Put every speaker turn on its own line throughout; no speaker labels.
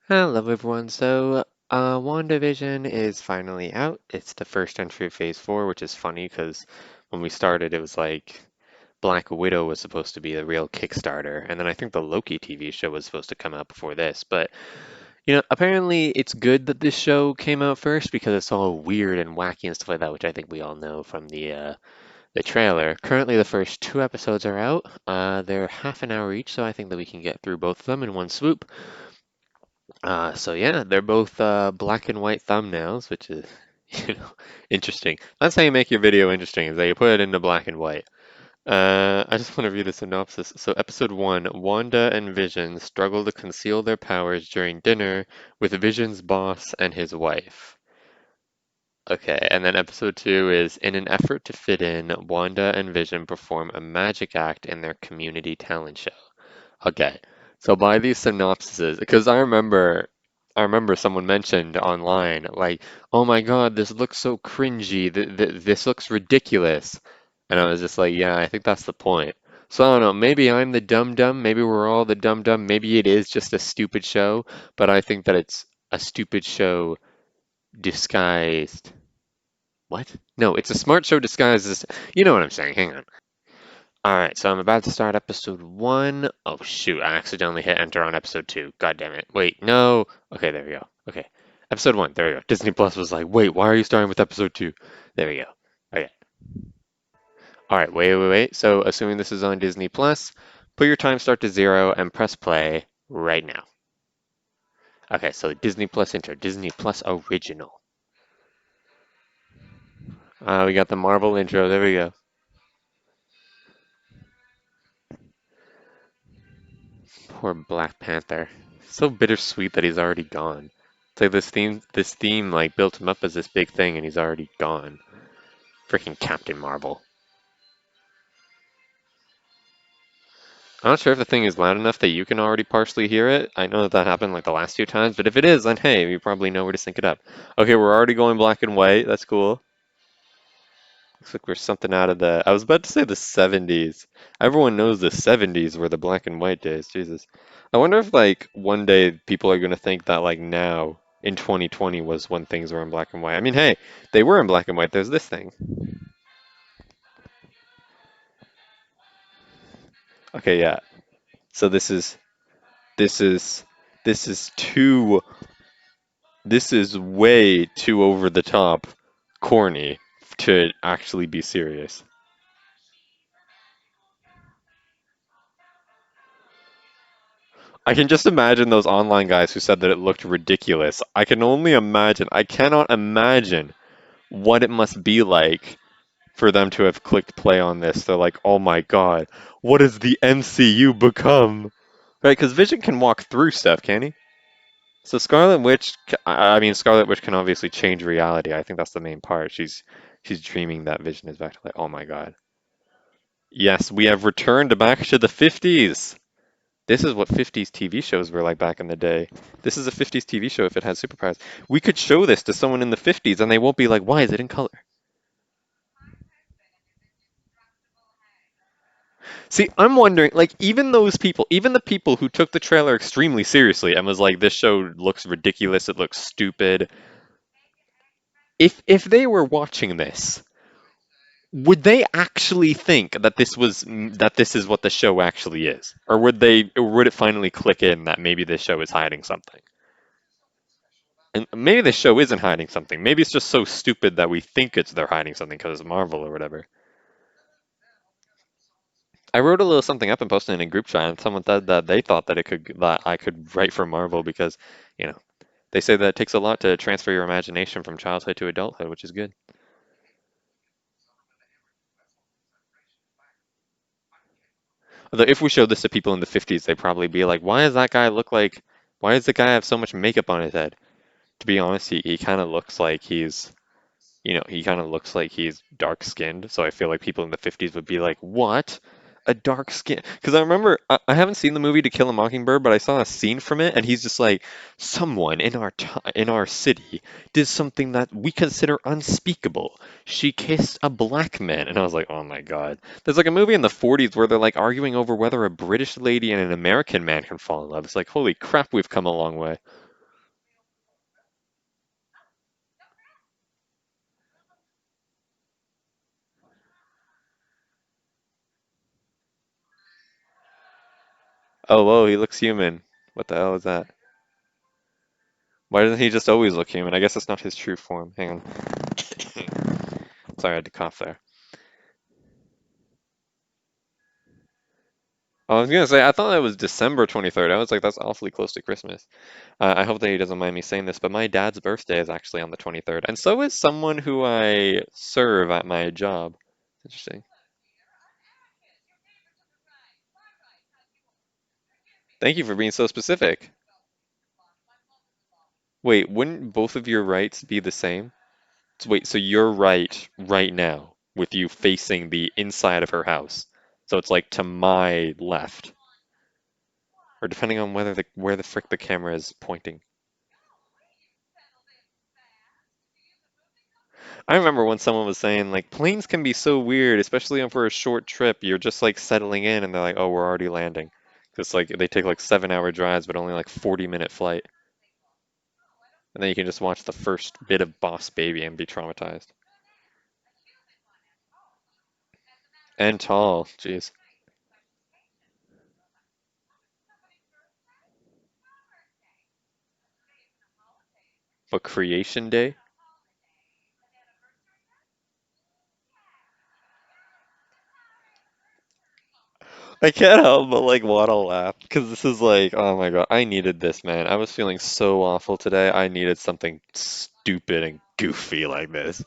Hello everyone. Wandavision is finally out. It's the first entry of Phase 4, which is funny because when we started it was like Black Widow was supposed to be the real Kickstarter, and then I think the Loki TV show was supposed to come out before this. But, apparently it's good that this show came out first because it's all weird and wacky and stuff like that, which I think we all know from the trailer. Currently the first two episodes are out. They're half an hour each, so I think that we can get through both of them in one swoop. So yeah, they're both black and white thumbnails, which is, you know, interesting. That's how you make your video interesting, is that you put it into black and white. I just want to read a synopsis. So, episode 1, Wanda and Vision struggle to conceal their powers during dinner with Vision's boss and his wife. Okay, and then episode 2 is, in an effort to fit in, Wanda and Vision perform a magic act in their community talent show. Okay, so by these synopsises, because I remember someone mentioned online, like, oh my God, this looks so cringy, this looks ridiculous. And I was just like, yeah, I think that's the point. So I don't know, maybe I'm the dumb dumb, maybe we're all the dumb dumb, maybe it is just a stupid show, but I think that it's a stupid show disguised. What? No, it's a smart show disguised as, you know what I'm saying, hang on. Alright, so I'm about to start episode 1. Oh shoot, I accidentally hit enter on episode 2. God damn it. Wait, no. Okay, there we go. Okay. Episode 1, there we go. Disney Plus was like, wait, why are you starting with episode 2? There we go. Okay. Alright, wait. So, assuming this is on Disney Plus, put your time start to 0 and press play right now. Okay, so Disney Plus intro, Disney Plus original. We got the Marvel intro, there we go. Poor Black Panther. So bittersweet that he's already gone. It's like this theme like built him up as this big thing and he's already gone. Freaking Captain Marvel. I'm not sure if the thing is loud enough that you can already partially hear it. I know that that happened like the last few times, but if it is, then hey, you probably know where to sync it up. Okay, we're already going black and white. That's cool. Looks like we're something out of I was about to say the 70s. Everyone knows the 70s were the black and white days. Jesus. I wonder if like one day people are gonna think that like now in 2020 was when things were in black and white. I mean, hey, they were in black and white. There's this thing. Okay, yeah. So this is this is too this is way too over the top corny to actually be serious. I can just imagine those online guys who said that it looked ridiculous. I can only imagine. I cannot imagine what it must be like for them to have clicked play on this. They're like, oh my God, what has the MCU become? Right? Because Vision can walk through stuff, can he? So Scarlet Witch, I mean, Scarlet Witch can obviously change reality. I think that's the main part. She's dreaming that Vision is back to like, oh my God. Yes, we have returned back to the 50s. This is what 50s TV shows were like back in the day. This is a 50s TV show if it had superpowers. We could show this to someone in the 50s and they won't be like, why is it in color? See, I'm wondering, like, even those people, even the people who took the trailer extremely seriously and was like, this show looks ridiculous, it looks stupid. If they were watching this, would they actually think that this is what the show actually is? Or would it finally click in that maybe this show is hiding something? And maybe this show isn't hiding something. Maybe it's just so stupid that we think they're hiding something because it's Marvel or whatever. I wrote a little something up and posted it in a group chat, and someone said that they thought that I could write for Marvel because, you know, they say that it takes a lot to transfer your imagination from childhood to adulthood, which is good. Although if we showed this to people in the 50s, they'd probably be like, "Why does that guy look like? Why does the guy have so much makeup on his head?" To be honest, he kind of looks like he kind of looks like he's dark skinned. So I feel like people in the 50s would be like, what? A dark skin? Because I remember, I haven't seen the movie To Kill a Mockingbird, but I saw a scene from it, and he's just like, someone in our city did something that we consider unspeakable. She kissed a black man. And I was like, oh my God. There's like a movie in the 40s where they're like arguing over whether a British lady and an American man can fall in love. It's like, holy crap, we've come a long way. Oh, whoa, he looks human. What the hell is that? Why doesn't he just always look human? I guess it's not his true form. Hang on. Sorry, I had to cough there. I was gonna say, I thought it was December 23rd. I was like, that's awfully close to Christmas. I hope that he doesn't mind me saying this, but my dad's birthday is actually on the 23rd, and so is someone who I serve at my job. Interesting. Thank you for being so specific. Wait, wouldn't both of your rights be the same? Wait, so you're right now with you facing the inside of her house. So it's like to my left, or depending on whether the where the frick the camera is pointing. I remember when someone was saying like planes can be so weird, especially for a short trip. You're just like settling in, and they're like, "Oh, we're already landing." Because like they take like 7 hour drives, but only like 40-minute flight, and then you can just watch the first bit of Boss Baby and be traumatized. And tall, jeez. But Creation Day? I can't help but like want to laugh because this is like, oh my God, I needed this, man. I was feeling so awful today. I needed something stupid and goofy like this.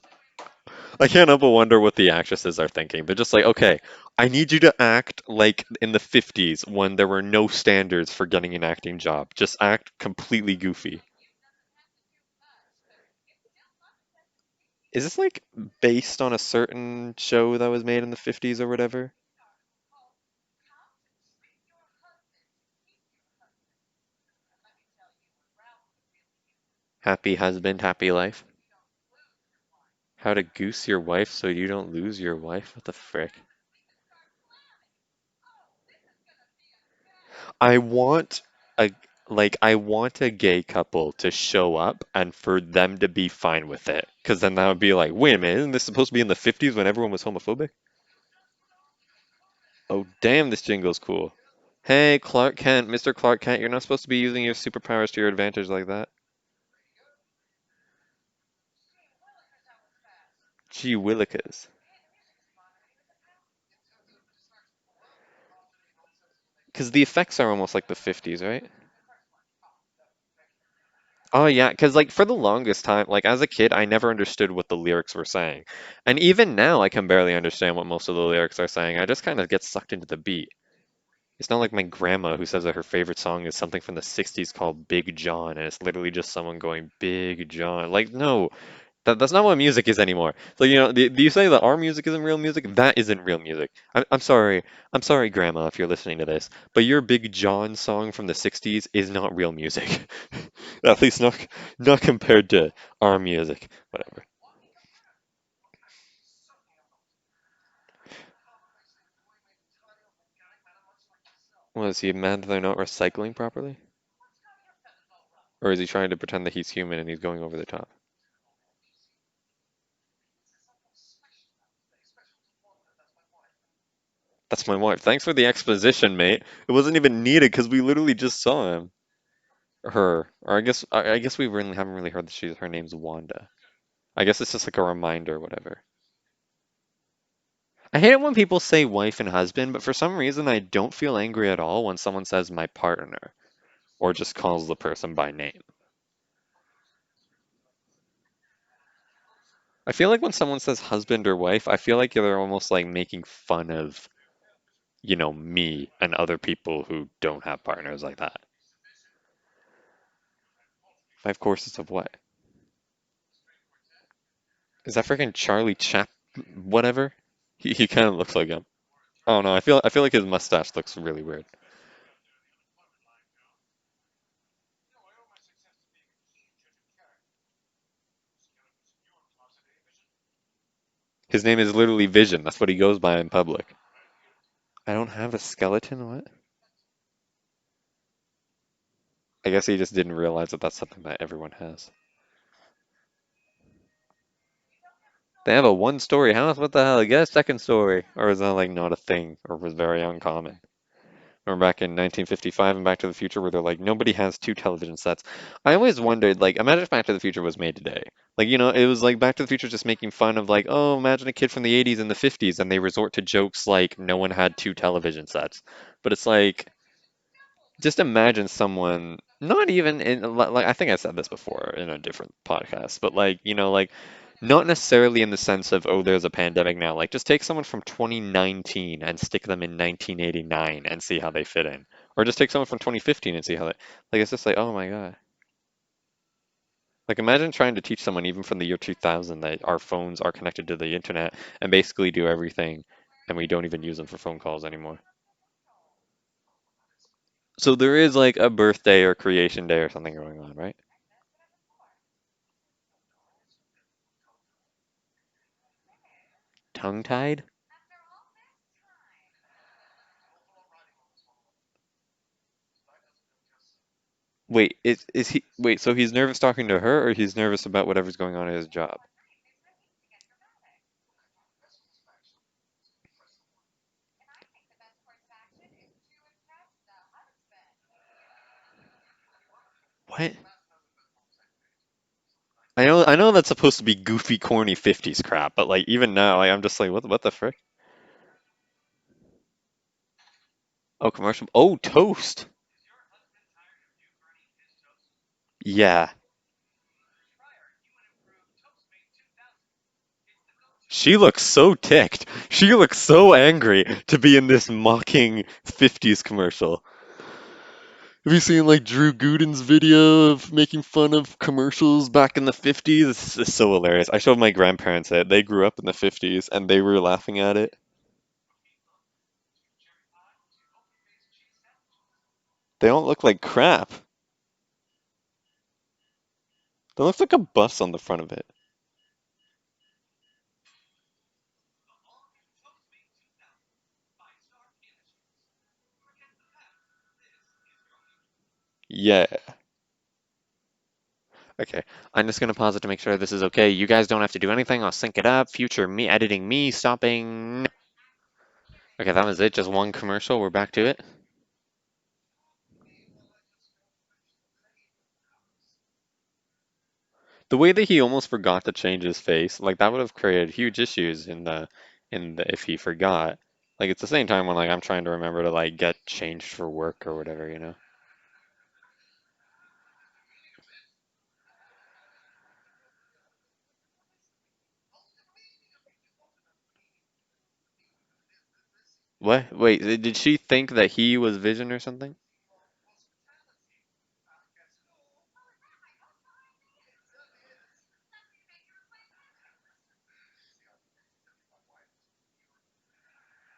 I can't help but wonder what the actresses are thinking. They're just like, okay, I need you to act like in the 50s when there were no standards for getting an acting job. Just act completely goofy. Is this like based on a certain show that was made in the 50s or whatever? Happy husband, happy life? How to goose your wife so you don't lose your wife? What the frick? I want a I want a gay couple to show up and for them to be fine with it. Because then that would be like, wait a minute, isn't this supposed to be in the 50s when everyone was homophobic? Oh, damn, this jingle's cool. Hey, Clark Kent, Mr. Clark Kent, you're not supposed to be using your superpowers to your advantage like that. Gee willikers. Because the effects are almost like the 50s, right? Oh yeah, because like for the longest time, like as a kid, I never understood what the lyrics were saying. And even now, I can barely understand what most of the lyrics are saying. I just kind of get sucked into the beat. It's not like my grandma who says that her favorite song is something from the 60s called Big John, and it's literally just someone going, Big John. Like, no, that's not what music is anymore. So, do you say that our music isn't real music? That isn't real music. I'm sorry. I'm sorry, Grandma, if you're listening to this, but your Big John song from the 60s is not real music. At least not compared to our music. Whatever. Was he mad that they're not recycling properly? Or is he trying to pretend that he's human and he's going over the top? That's my wife. Thanks for the exposition, mate. It wasn't even needed because we literally just saw him. Her. Or I guess we really haven't really heard that her name's Wanda. I guess it's just like a reminder, whatever. I hate it when people say wife and husband, but for some reason I don't feel angry at all when someone says my partner or just calls the person by name. I feel like when someone says husband or wife, I feel like they're almost like making fun of, me and other people who don't have partners like that. 5 courses of what? Is that freaking Charlie Chap whatever? He kind of looks like him. Oh no, I feel like his mustache looks really weird. His name is literally Vision. That's what he goes by in public. I don't have a skeleton, what? I guess he just didn't realize that that's something that everyone has. They have a one-story house? What the hell? Get a second story. Or is that like not a thing? Or was very uncommon? or back in 1955 and Back to the Future, where they're like, nobody has two television sets. I always wondered, like, imagine if Back to the Future was made today. Like, it was like Back to the Future just making fun of, like, oh, imagine a kid from the 80s and the 50s, and they resort to jokes like no one had two television sets. But it's like, just imagine someone, not even in, like, I think I said this before in a different podcast, but like, like, not necessarily in the sense of, oh, there's a pandemic now. Like, just take someone from 2019 and stick them in 1989 and see how they fit in. Or just take someone from 2015 and see how they, like, it's just like, oh my God. Like, imagine trying to teach someone even from the year 2000 that our phones are connected to the internet and basically do everything, and we don't even use them for phone calls anymore. So there is like a birthday or creation day or something going on, right? Tongue-tied? Wait, is he wait, so he's nervous talking to her or he's nervous about whatever's going on in his job? What? I know that's supposed to be goofy, corny 50s crap, but like even now, like I'm just like, what the frick? Oh, commercial. Oh, toast. Yeah. She looks so ticked. She looks so angry to be in this mocking 50s commercial. Have you seen like Drew Gooden's video of making fun of commercials back in the 50s? This is so hilarious. I showed my grandparents it. They grew up in the 50s and they were laughing at it. They don't look like crap. That looks like a bus on the front of it. Yeah. Okay. I'm just gonna pause it to make sure this is okay. You guys don't have to do anything. I'll sync it up. Future me editing me stopping. Okay, that was it. Just one commercial. We're back to it. The way that he almost forgot to change his face, like that would have created huge issues in the if he forgot. Like it's the same time when like I'm trying to remember to like get changed for work or whatever. What? Wait, did she think that he was Vision or something?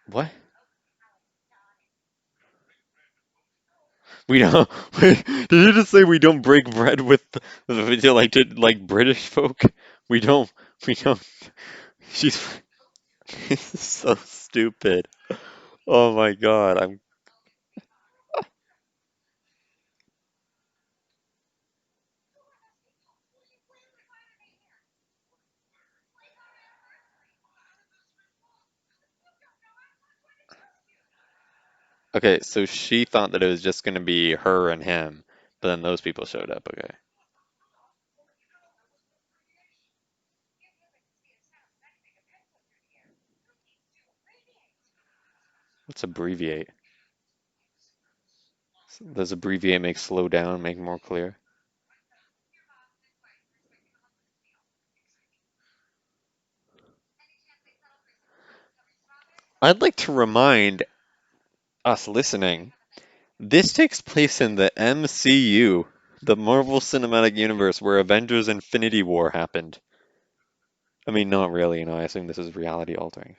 What? We don't. Wait, did you just say we don't break bread with like British folk? We don't. We don't. She's so stupid. Oh my God. I'm okay. So she thought that it was just gonna be her and him, but then those people showed up. Okay, let's abbreviate. Does abbreviate make slow down, make more clear? I'd like to remind us listening, this takes place in the MCU, the Marvel Cinematic Universe, where Avengers Infinity War happened. I mean, not really. I assume this is reality altering.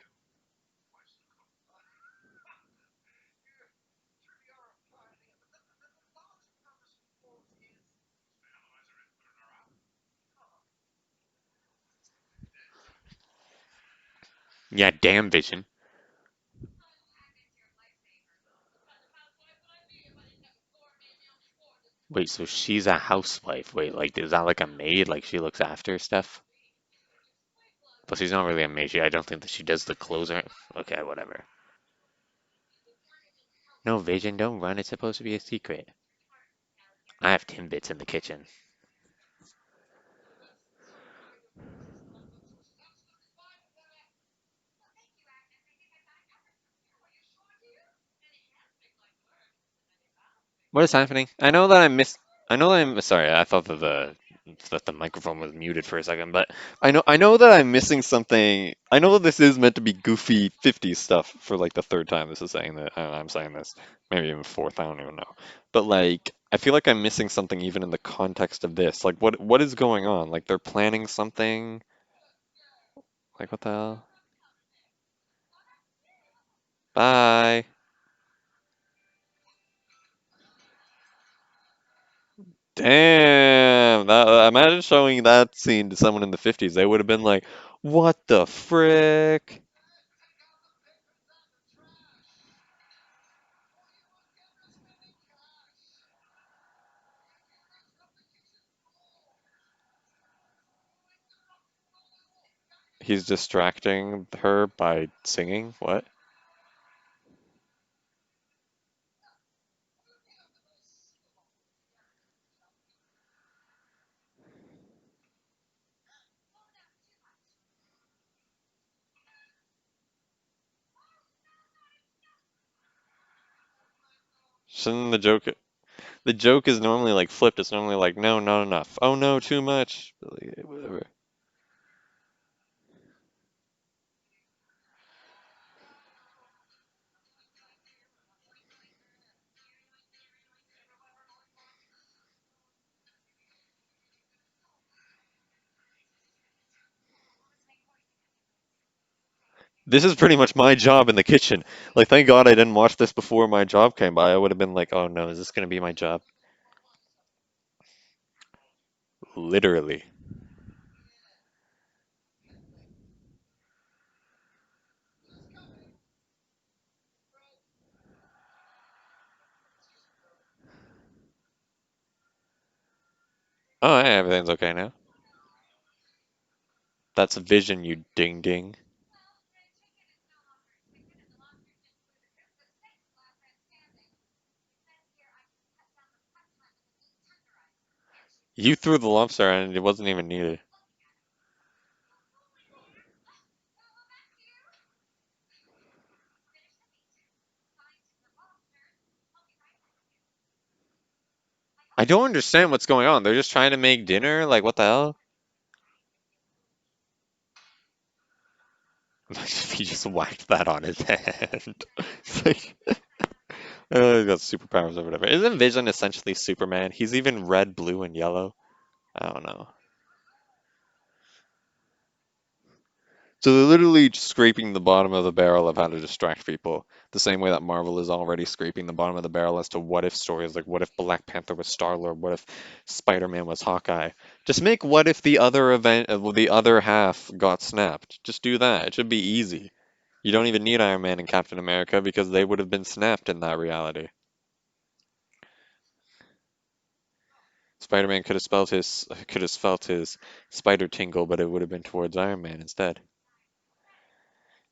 Yeah, damn Vision. Wait, so she's a housewife. Wait, like, is that like a maid? Like, she looks after stuff? But she's not really a maid. I don't think that she does the clothes or... Okay, whatever. No, Vision, don't run. It's supposed to be a secret. I have Timbits in the kitchen. What is happening? I know that I'm sorry. I thought that the microphone was muted for a second, but I know that I'm missing something. I know that this is meant to be goofy 50s stuff for like the third time this is saying that. I don't know, I'm saying this, maybe even fourth. I don't even know. But like, I feel like I'm missing something even in the context of this. Like, what is going on? Like, they're planning something. Like, what the hell? Bye. Damn, imagine showing that scene to someone in the 50s. They would have been like, "What the frick?" He's distracting her by singing. What? Shouldn't the joke is normally like flipped. It's normally like, "No, not enough. Oh no, too much." But, like, whatever. This is pretty much my job in the kitchen. Like, thank God I didn't watch this before my job came by. I would have been like, "Oh no, is this gonna be my job?" Literally. Oh, yeah, everything's okay now. That's Vision, you ding ding. You threw the lobster and it wasn't even needed. I don't understand what's going on. They're just trying to make dinner? Like, what the hell? If he just whacked that on his hand. It's like, he's got superpowers or whatever. Isn't Vision essentially Superman? He's even red, blue, and yellow. I don't know. So they're literally just scraping the bottom of the barrel of how to distract people, the same way that Marvel is already scraping the bottom of the barrel as to what if stories, like what if Black Panther was Star-Lord, what if Spider-Man was Hawkeye. Just make what if the other event, well, the other half got snapped. Just do that. It should be easy. You don't even need Iron Man and Captain America because they would have been snapped in that reality. Spider-Man could have felt his spider tingle, but it would have been towards Iron Man instead.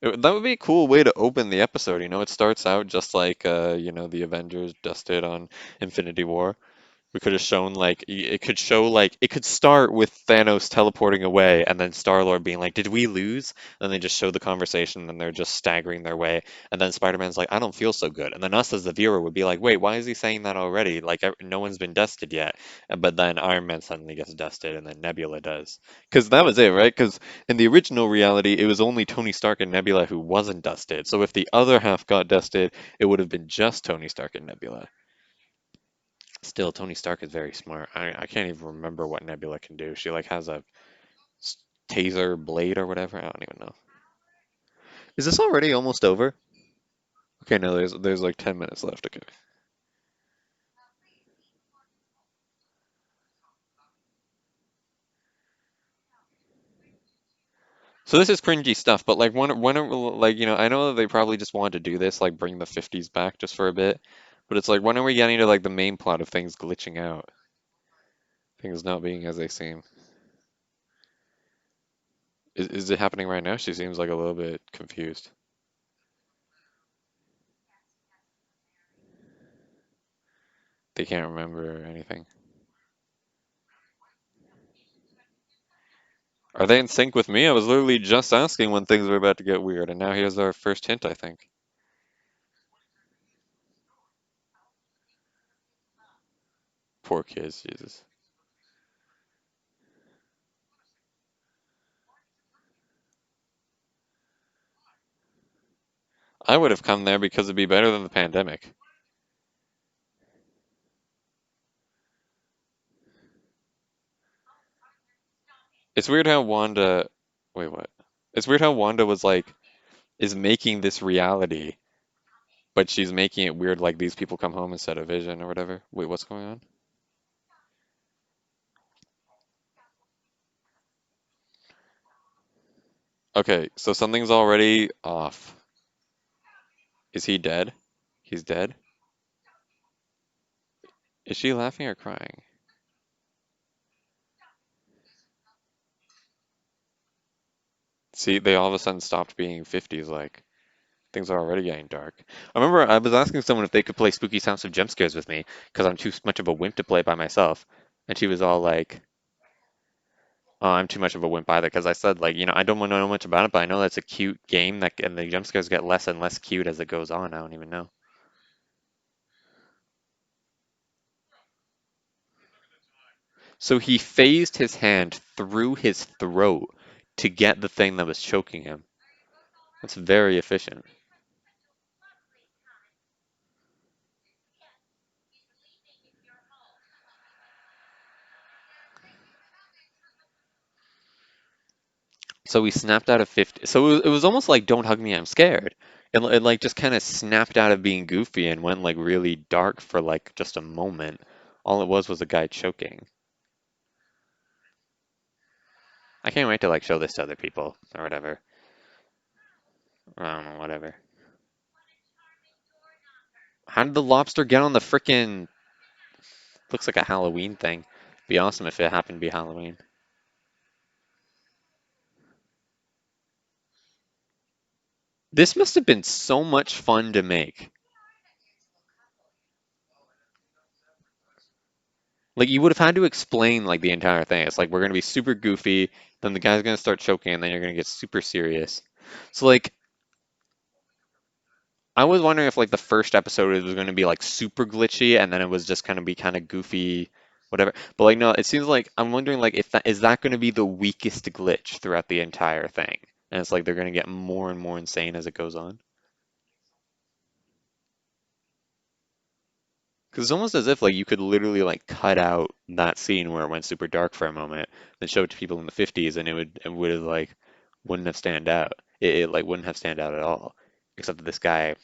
That would be a cool way to open the episode, you know? It starts out just like, the Avengers just did on Infinity War. We could have shown like it could show like it could start with Thanos teleporting away and then Star-Lord being like, "Did we lose?" And they just show the conversation and they're just staggering their way. And then Spider-Man's like, "I don't feel so good." And then us as the viewer would be like, "Wait, why is he saying that already? Like no one's been dusted yet." But then Iron Man suddenly gets dusted and then Nebula does. Because that was it, right? Because in the original reality, it was only Tony Stark and Nebula who wasn't dusted. So if the other half got dusted, it would have been just Tony Stark and Nebula. Still, Tony Stark is very smart. I can't even remember what Nebula can do. She like has a taser blade or whatever. I don't even know. Is this already almost over? Okay, no, there's like 10 minutes left. Okay. So this is cringy stuff, but like like I know that they probably just wanted to do this, like bring the 50s back just for a bit, but it's like when are we getting to like the main plot of things glitching out, things not being as they seem? Is it happening right now? She seems like a little bit confused. They can't remember anything. Are they in sync with me? I was literally just asking when things were about to get weird, and now here's our first hint, I think. Poor kids, Jesus. I would have come there because it'd be better than the pandemic. It's weird how Wanda. Wait, what? It's weird how Wanda was like, is making this reality, but she's making it weird like these people come home instead of Vision or whatever. Wait, what's going on? Okay, so something's already off. Is he dead? He's dead? Is she laughing or crying? See, they all of a sudden stopped being 50s like. Things are already getting dark. I remember I was asking someone if they could play spooky sounds of jump scares with me because I'm too much of a wimp to play by myself. And she was all like, "Oh, I'm too much of a wimp either." Because I said like, I don't want to know much about it, but I know that's a cute game that and the jump scares get less and less cute as it goes on. I don't even know. So he phased his hand through his throat to get the thing that was choking him. That's very efficient. So we snapped out of 50. So it was almost like "Don't hug me, I'm scared." It like just kind of snapped out of being goofy and went like really dark for like just a moment. All it was a guy choking. I can't wait to like show this to other people or whatever. I don't know, whatever. How did the lobster get on the frickin'? Looks like a Halloween thing. Be awesome if it happened to be Halloween. This must have been so much fun to make. Like you would have had to explain like the entire thing. It's like we're gonna be super goofy, then the guy's gonna start choking, and then you're gonna get super serious. So like I was wondering if like the first episode was gonna be like super glitchy, and then it was just gonna be kind of goofy, whatever. But like no, it seems like I'm wondering like if that is that gonna be the weakest glitch throughout the entire thing, and it's like they're gonna get more and more insane as it goes on. Because it's almost as if like you could literally like cut out that scene where it went super dark for a moment, then show it to people in the 50s, and it would have like wouldn't have stand out. It like wouldn't have stand out at all. Except that this guy,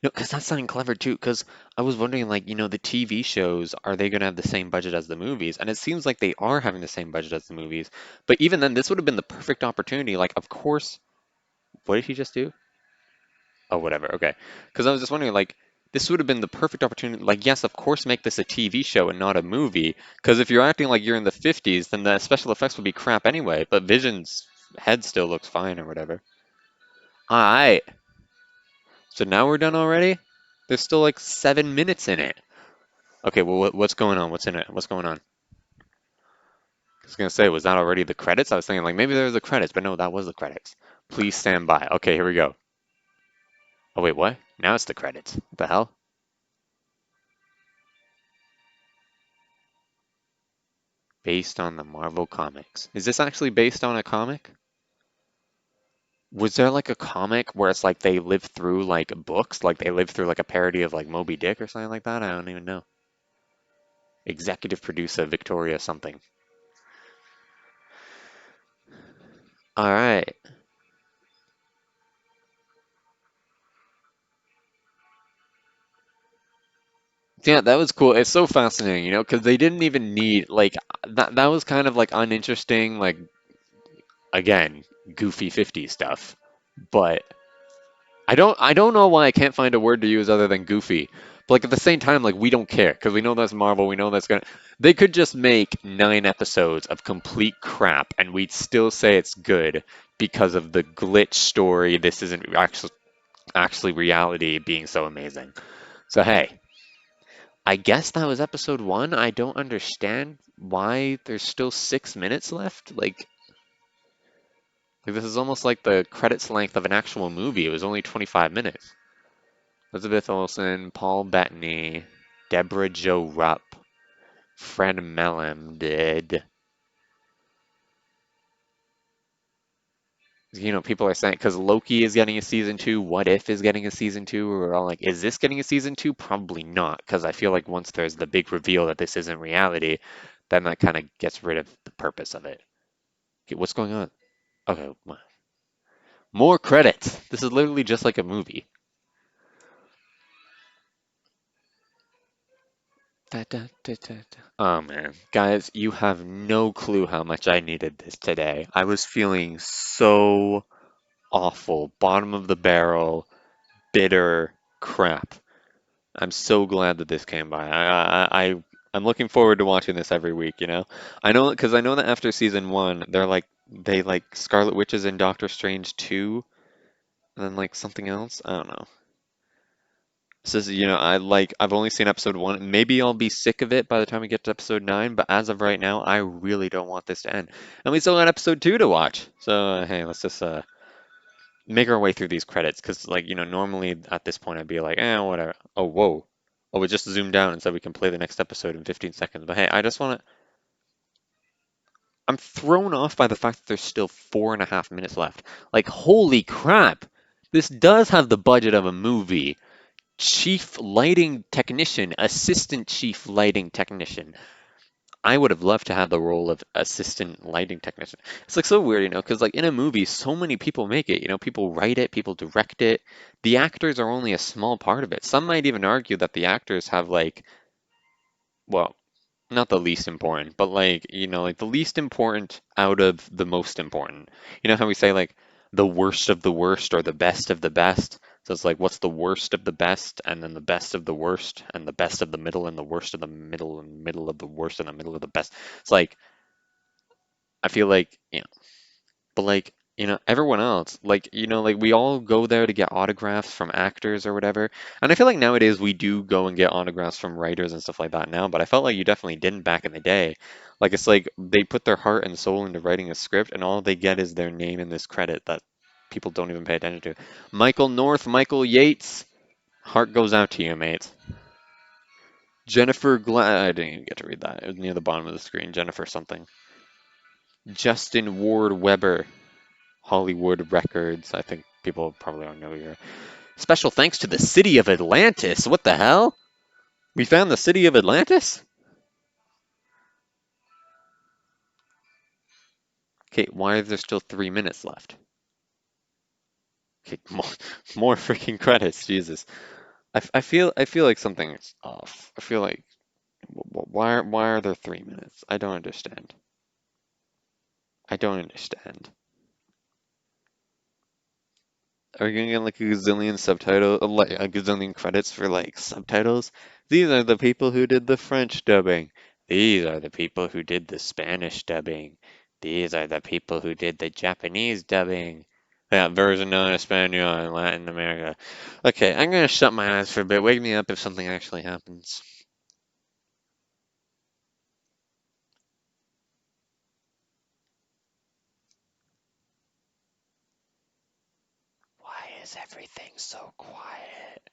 no, because that's something clever too. Because I was wondering like the TV shows are they gonna have the same budget as the movies? And it seems like they are having the same budget as the movies. But even then, this would have been the perfect opportunity. Like, of course, what did he just do? Oh, whatever. Okay. Because I was just wondering, like, this would have been the perfect opportunity. Like, yes, of course, make this a TV show and not a movie. Because if you're acting like you're in the 50s, then the special effects would be crap anyway. But Vision's head still looks fine or whatever. Alright. So now we're done already? There's still like 7 minutes in it. Okay, well, what's going on? What's in it? What's going on? I was gonna say, was that already the credits? I was thinking, like, maybe there was the credits, but no, that was the credits. Please stand by. Okay, here we go. Oh, wait, what? Now it's the credits. What the hell? Based on the Marvel comics. Is this actually based on a comic? Was there like a comic where it's like they live through like books, like they live through like a parody of like Moby Dick or something like that? I don't even know. Executive producer Victoria something. All right. Yeah, that was cool. It's so fascinating, because they didn't even need like that was kind of like uninteresting, like again, goofy 50s stuff. But I don't know why I can't find a word to use other than goofy. But like at the same time, like we don't care because we know that's Marvel. We know that's gonna. They could just make 9 episodes of complete crap, and we'd still say it's good because of the glitch story. This isn't actually reality being so amazing. So hey, I guess that was episode one. I don't understand why there's still 6 minutes left. Like this is almost like the credits length of an actual movie. It was only 25 minutes. Elizabeth Olsen, Paul Bettany, Deborah Jo Rupp, Fred Mellem did. People are saying because Loki is getting a season two, What If is getting a season two. We're all like, is this getting a season two? Probably not, because I feel like once there's the big reveal that this isn't reality, then that kind of gets rid of the purpose of it. Okay, what's going on? Okay, more credits. This is literally just like a movie. Da, da, da, da, da. Oh man, guys, you have no clue how much I needed this today. I was feeling so awful, bottom of the barrel, bitter crap. I'm so glad that this came by. I'm looking forward to watching this every week, you know? I know that after season one, they like Scarlet Witches and Doctor Strange 2, and then like something else. I don't know. This is, I've only seen episode one. Maybe I'll be sick of it by the time we get to episode nine, but as of right now, I really don't want this to end. And we still got episode two to watch. So, hey, let's just make our way through these credits, because, normally at this point I'd be like, whatever. Oh, whoa. Oh, we just zoomed down and said we can play the next episode in 15 seconds. But hey, I just want to. I'm thrown off by the fact that there's still 4.5 minutes left. Like, holy crap! This does have the budget of a movie. Chief lighting technician, assistant chief lighting technician. I would have loved to have the role of assistant lighting technician. It's like so weird, because like in a movie, so many people make it. People write it, people direct it. The actors are only a small part of it. Some might even argue that the actors have well, not the least important, but like the least important out of the most important. You know how we say like the worst of the worst or the best of the best? So it's like what's the worst of the best and then the best of the worst and the best of the middle and the worst of the middle and middle of the worst and the middle of the best. It's like I feel like, but like, everyone else, like we all go there to get autographs from actors or whatever. And I feel like nowadays we do go and get autographs from writers and stuff like that now, but I felt like you definitely didn't back in the day. Like it's like they put their heart and soul into writing a script and all they get is their name in this credit that people don't even pay attention to. Michael North, Michael Yates, heart goes out to you, mate. Jennifer Glad, I didn't even get to read that. It was near the bottom of the screen. Jennifer something. Justin Ward Weber. Hollywood Records. I think people probably don't know here. Special thanks to the city of Atlantis. What the hell? We found the city of Atlantis? Okay, why is there still 3 minutes left? Okay, more freaking credits. Jesus, I feel like something's off. I feel like why are there 3 minutes? I don't understand. I don't understand. Are you gonna get like a gazillion subtitle, like a gazillion credits for like subtitles? These are the people who did the French dubbing. These are the people who did the Spanish dubbing. These are the people who did the Japanese dubbing. That version known as Espanol in Latin America. Okay, I'm gonna shut my eyes for a bit. Wake me up if something actually happens. Why is everything so quiet?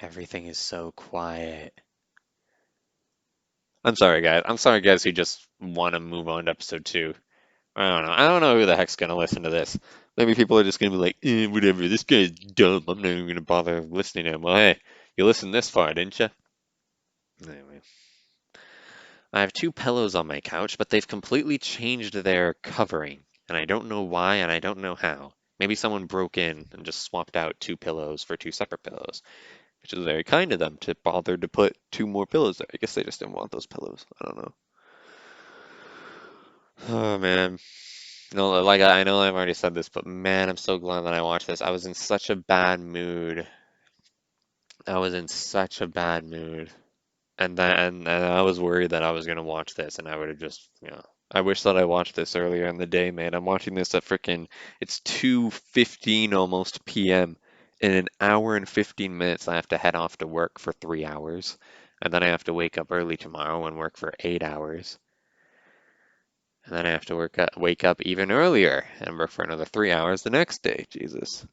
Everything is so quiet. I'm sorry, guys. I'm sorry, guys, who just want to move on to episode two. I don't know. I don't know who the heck's gonna listen to this. Maybe people are just gonna be like, whatever, this guy's dumb. I'm not even gonna bother listening to him. Well, hey, you listened this far, didn't you? Anyway, I have two pillows on my couch, but they've completely changed their covering, and I don't know why, and I don't know how. Maybe someone broke in and just swapped out two pillows for two separate pillows, which is very kind of them to bother to put two more pillows there. I guess they just didn't want those pillows. I don't know. Oh man. No, like I know I've already said this, but man, I'm so glad that I watched this. I was in such a bad mood. I was in such a bad mood. And I was worried that I was gonna watch this and I would have just, I wish that I watched this earlier in the day, man. I'm watching this at frickin' it's 2:15 almost p.m. In an hour and 15 minutes I have to head off to work for 3 hours. And then I have to wake up early tomorrow and work for 8 hours. And then I have to wake up even earlier and work for another 3 hours the next day. Jesus.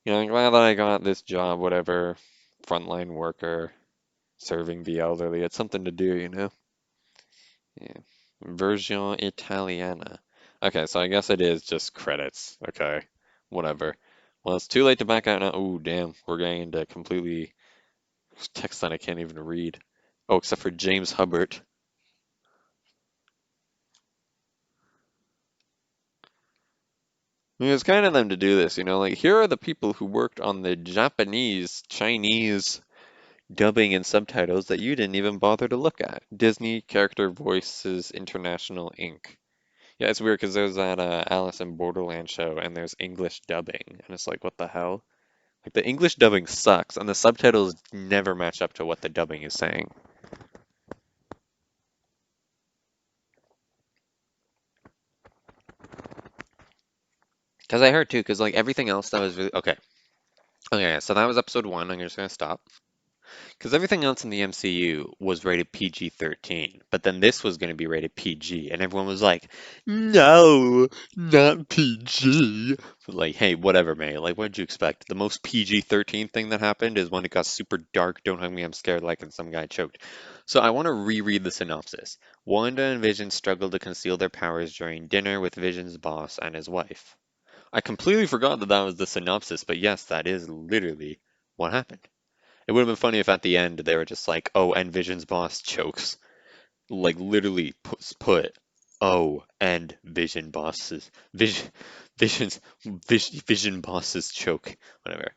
I'm glad that I got this job, whatever, frontline worker, serving the elderly. It's something to do. Yeah. Version Italiana. Okay, so I guess it is just credits. Okay, whatever. Well, it's too late to back out now. Ooh, damn. We're getting into completely text that I can't even read. Oh, except for James Hubbard. I mean, it's kind of them to do this. Like, here are the people who worked on the Japanese, Chinese dubbing and subtitles that you didn't even bother to look at. Disney Character Voices International Inc. Yeah, it's weird because there's that Alice in Borderland show and there's English dubbing, and it's like, what the hell? Like, the English dubbing sucks, and the subtitles never match up to what the dubbing is saying. Because I heard too, because like everything else that was really okay. Okay, so that was episode one. I'm just gonna stop. Because everything else in the MCU was rated PG-13, but then this was going to be rated PG, and everyone was like, no, not PG. But like, hey, whatever, May. Like, what did you expect? The most PG-13 thing that happened is when it got super dark, don't hug me, I'm scared, like, and some guy choked. So I want to reread the synopsis. Wanda and Vision struggle to conceal their powers during dinner with Vision's boss and his wife. I completely forgot that that was the synopsis, but yes, that is literally what happened. It would have been funny if at the end they were just like, oh, and Vision's boss chokes. Like literally put oh, and Vision bosses choke. Whatever.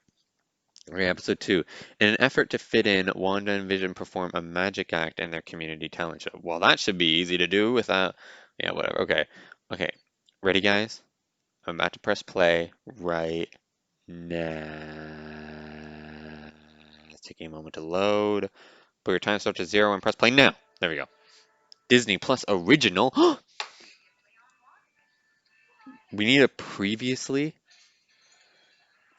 Okay, episode two. In an effort to fit in, Wanda and Vision perform a magic act in their community talent show. Well, that should be easy to do without, yeah, whatever. Okay. Okay. Ready, guys? I'm about to press play right now. It's taking a moment to load. Put your time stop to 0 and press play now. There we go. Disney Plus original. We need a previously.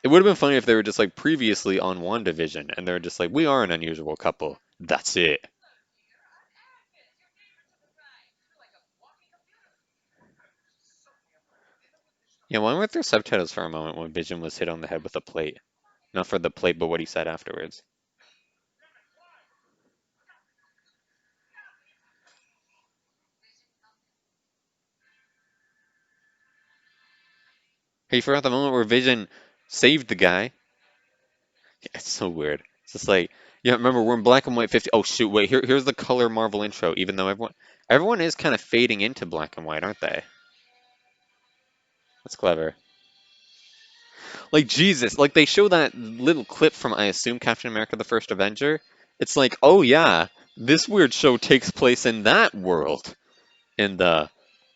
It would have been funny if they were just like previously on WandaVision and they're just like, we are an unusual couple. That's it. Yeah, why weren't there subtitles for a moment when Vision was hit on the head with a plate? Not for the plate, but what he said afterwards. Hey, you forgot the moment where Vision saved the guy. Yeah, it's so weird. It's just like, yeah, remember we're in black and white 50. Oh shoot, wait, here's the color Marvel intro, even though everyone is kind of fading into black and white, aren't they? That's clever. Like Jesus, like they show that little clip from I assume Captain America the First Avenger. It's like, oh yeah, this weird show takes place in that world in the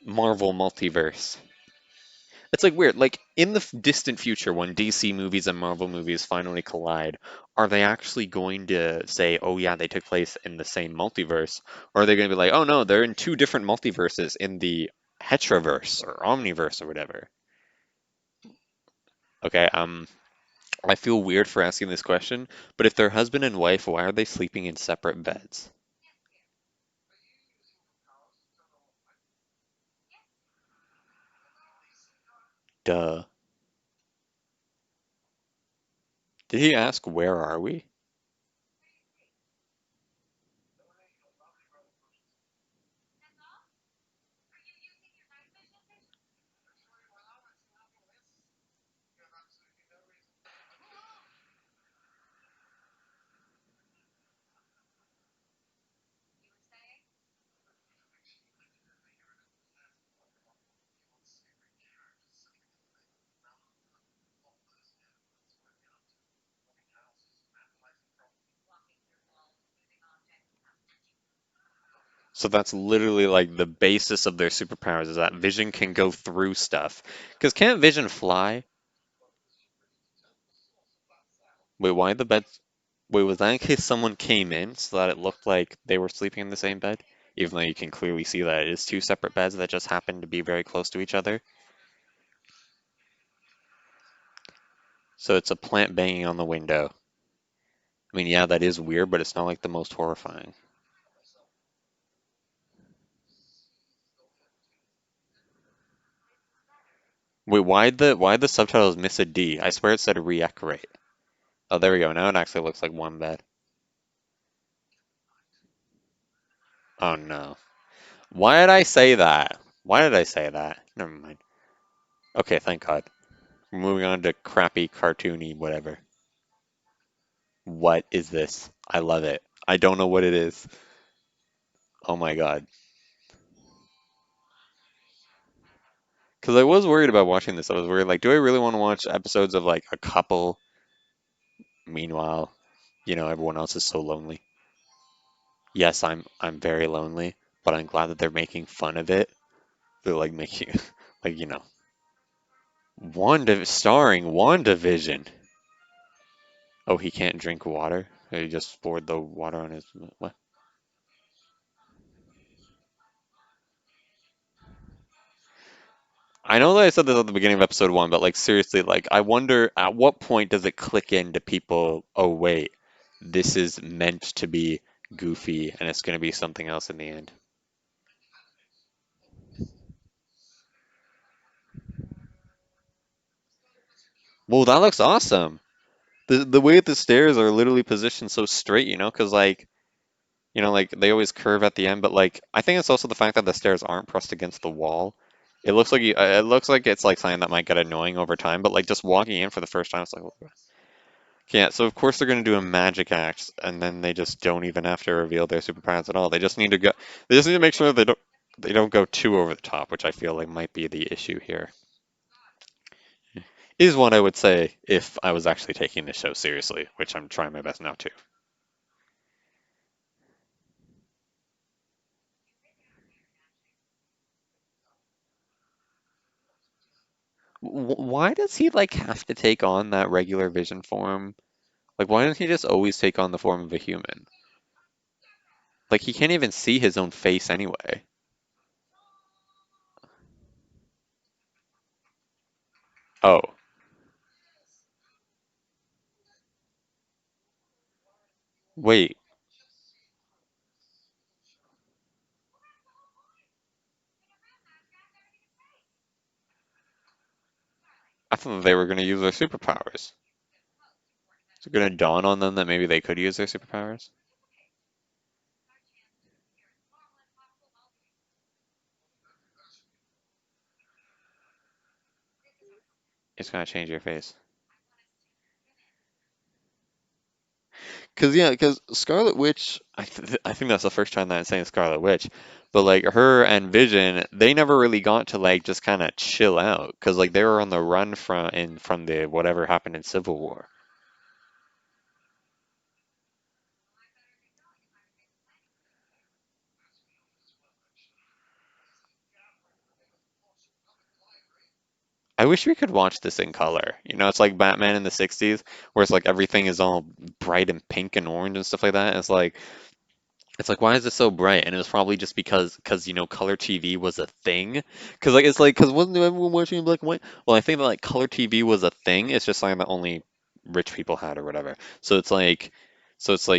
Marvel multiverse. It's like weird. Like in the distant future, when DC movies and Marvel movies finally collide, are they actually going to say, "Oh yeah, they took place in the same multiverse," or are they going to be like, "Oh no, they're in two different multiverses in the Hetraverse or Omniverse or whatever"? Okay, I feel weird for asking this question, but if they're husband and wife, why are they sleeping in separate beds? Duh. Did he ask, where are we? So that's literally like the basis of their superpowers is that Vision can go through stuff. Because can't Vision fly? Wait, why the beds? Wait, was that in case someone came in so that it looked like they were sleeping in the same bed? Even though you can clearly see that it is two separate beds that just happen to be very close to each other. So it's a plant banging on the window. I mean, yeah, that is weird, but it's not like the most horrifying. Wait, why'd the subtitles miss a D? I swear it said reactivate. Oh, there we go. Now it actually looks like one bed. Oh no. Why did I say that? Why did I say that? Never mind. Okay, thank God. We're moving on to crappy, cartoony, whatever. What is this? I love it. I don't know what it is. Oh my God. Because I was worried about watching this. I was worried, like, do I really want to watch episodes of like a couple? Meanwhile, everyone else is so lonely. Yes, I'm very lonely, but I'm glad that they're making fun of it. They're like making, like, starring WandaVision. Oh, he can't drink water? He just poured the water on his. What? I know that I said this at the beginning of episode one, but like seriously, like I wonder at what point does it click into people, oh wait, this is meant to be goofy and it's going to be something else in the end. Well, that looks awesome. The way that the stairs are literally positioned so straight, because like, like they always curve at the end, but like I think it's also the fact that the stairs aren't pressed against the wall. It looks like it's like something that might get annoying over time, but like just walking in for the first time, it's like, yeah, so of course they're going to do a magic act, and then they just don't even have to reveal their superpowers at all. They just need to make sure they don't go too over the top, which I feel like might be the issue here. Is what I would say if I was actually taking the show seriously, which I'm trying my best not to. Why does he like have to take on that regular vision form? Like, why doesn't he just always take on the form of a human? Like, he can't even see his own face anyway. Oh, wait. I thought they were going to use their superpowers. Is it going to dawn on them that maybe they could use their superpowers? It's going to change your face. Because Scarlet Witch, I think that's the first time that I'm saying Scarlet Witch, but like her and Vision, they never really got to like just kind of chill out because like they were on the run from the whatever happened in Civil War. I wish we could watch this in color. It's like Batman in the 60s, where it's like everything is all bright and pink and orange and stuff like that. It's like, why is it so bright? And it was probably just because color TV was a thing. Because wasn't everyone watching in black and white? Well, I think that like color TV was a thing. It's just something that only rich people had or whatever. So it's like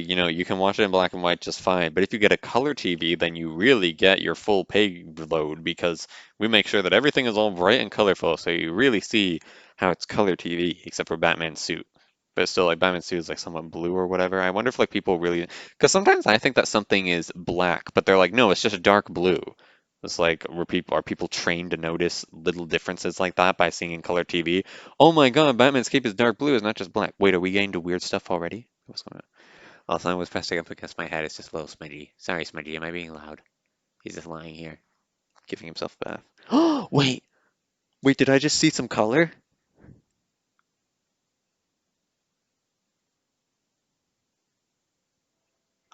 you can watch it in black and white just fine. But if you get a color TV, then you really get your full payload because we make sure that everything is all bright and colorful, so you really see how it's color TV, except for Batman's suit. But still, like Batman's suit is like somewhat blue or whatever. I wonder if like people really because sometimes I think that something is black, but they're like, no, it's just a dark blue. It's like where people are people trained to notice little differences like that by seeing in color TV. Oh my God, Batman's cape is dark blue, it's not just black. Wait, are we getting to weird stuff already? What's going on? Also, I was pressing up against my head. It's just a little smudgy. Sorry, smudgy. Am I being loud? He's just lying here, giving himself a bath. Oh, wait, did I just see some color?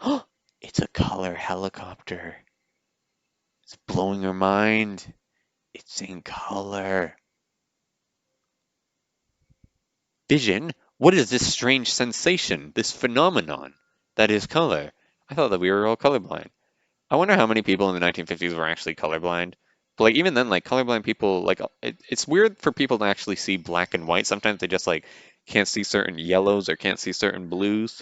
Oh, it's a color helicopter. It's blowing your mind. It's in color. Vision? What is this strange sensation, this phenomenon that is color? I thought that we were all colorblind. I wonder how many people in the 1950s were actually colorblind. But like even then, like colorblind people, like it's weird for people to actually see black and white. Sometimes they just like can't see certain yellows or can't see certain blues.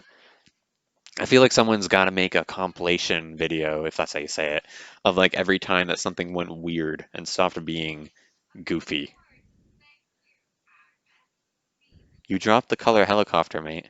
I feel like someone's got to make a compilation video, if that's how you say it, of like every time that something went weird and stopped being goofy. You dropped the color helicopter, mate.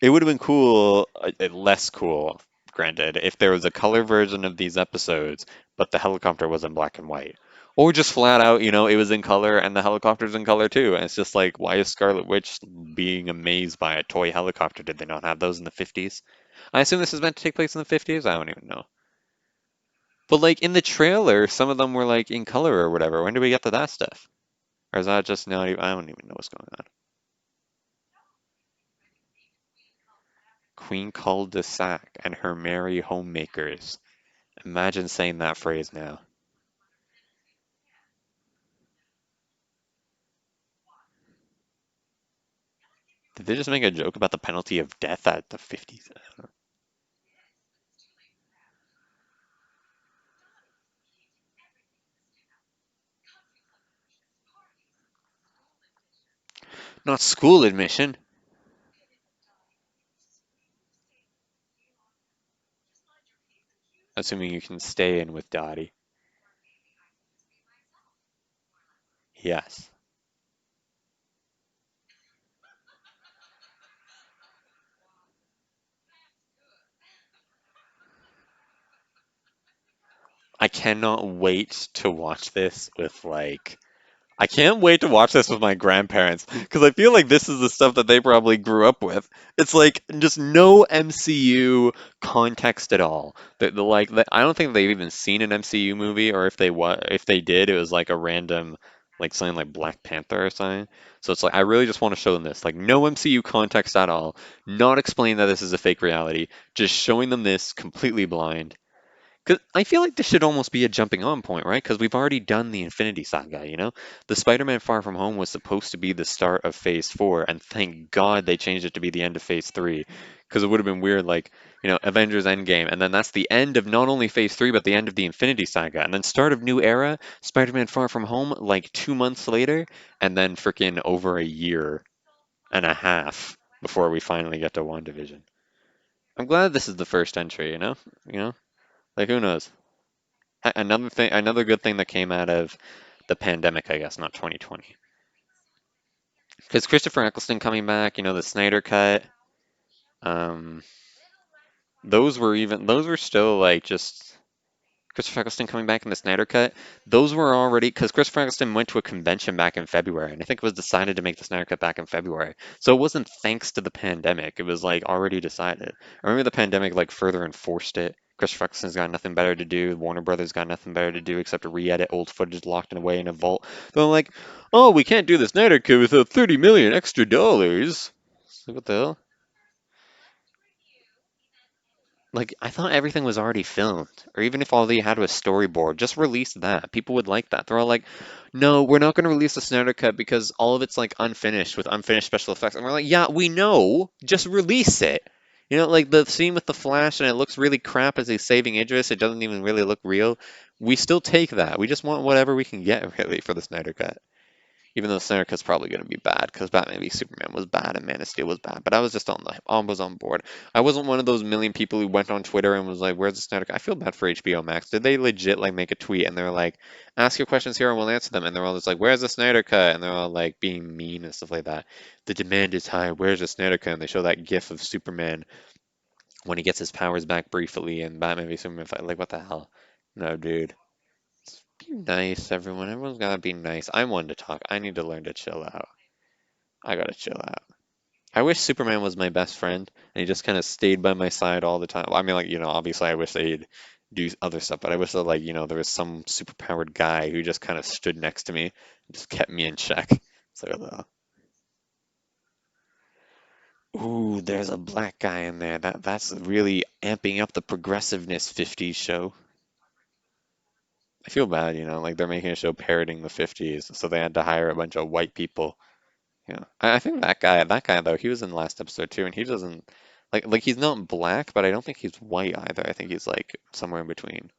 It would have been cool, less cool, granted, if there was a color version of these episodes, but the helicopter was in black and white. Or just flat out, it was in color and the helicopter's in color too. And it's just like, why is Scarlet Witch being amazed by a toy helicopter? Did they not have those in the 50s? I assume this is meant to take place in the 50s? I don't even know. But like in the trailer, some of them were like in color or whatever. When do we get to that stuff? Or is that just not even, I don't even know what's going on. Queen cul-de-sac and her merry homemakers. Imagine saying that phrase now. Did they just make a joke about the penalty of death at the 50s? Not school admission. Assuming you can stay in with Dottie. Yes. I cannot wait to watch this with like I can't wait to watch this with my grandparents because I feel like this is the stuff that they probably grew up with. It's like just no MCU context at all. I don't think they've even seen an MCU movie, or if they did, it was like a random like something like Black Panther or something. So it's like I really just want to show them this, like no MCU context at all, not explain that this is a fake reality, just showing them this completely blind. Because I feel like this should almost be a jumping on point, right? Because we've already done the Infinity Saga. The Spider-Man Far From Home was supposed to be the start of Phase 4, and thank God they changed it to be the end of Phase 3. Because it would have been weird, like, Avengers Endgame, and then that's the end of not only Phase 3, but the end of the Infinity Saga. And then start of New Era, Spider-Man Far From Home, like 2 months later, and then freaking over a year and a half before we finally get to WandaVision. I'm glad this is the first entry, you know? You know? Like, who knows? Another good thing that came out of the pandemic, I guess, not 2020, because Christopher Eccleston coming back, the Snyder Cut, um, those were still like just Christopher Eccleston coming back in the Snyder Cut. Those were already because Christopher Eccleston went to a convention back in February, and I think it was decided to make the Snyder Cut back in February. So it wasn't thanks to the pandemic; it was like already decided. I remember the pandemic like further enforced it. Christopher Eccleston's got nothing better to do. Warner Brothers got nothing better to do except to re-edit old footage locked away in a vault. They're like, "Oh, we can't do the Snyder Cut without 30 million extra dollars." It's like, what the hell? Like, I thought everything was already filmed, or even if all they had was storyboard, just release that. People would like that. They're all like, no, we're not going to release the Snyder Cut because all of it's like unfinished with unfinished special effects. And we're like, yeah, we know, just release it. Like the scene with the Flash and it looks really crap as he's saving Idris, it doesn't even really look real. We still take that. We just want whatever we can get, really, for the Snyder Cut. Even though Snyder Cut's probably going to be bad because Batman v Superman was bad and Man of Steel was bad. But I was just I was on board. I wasn't one of those million people who went on Twitter and was like, "Where's the Snyder Cut?" I feel bad for HBO Max. Did they legit like make a tweet and they're like, "Ask your questions here and we'll answer them." And they're all just like, "Where's the Snyder Cut?" And they're all like being mean and stuff like that. The demand is high. Where's the Snyder Cut? And they show that GIF of Superman when he gets his powers back briefly and Batman v Superman fight. Like, what the hell? No, dude. Be nice, everyone. Everyone's gotta be nice. I'm one to talk. I need to learn to chill out. I gotta chill out. I wish Superman was my best friend and he just kind of stayed by my side all the time. I mean, like, obviously I wish they'd do other stuff, but I wish that, like, there was some superpowered guy who just kind of stood next to me and just kept me in check. It's like, ooh, there's a black guy in there. That's really amping up the progressiveness 50s show. I feel bad, like they're making a show parroting the 50s, so they had to hire a bunch of white people. Yeah, I think that guy though, he was in the last episode too, and he doesn't like he's not black, but I don't think he's white either. I think he's like somewhere in between.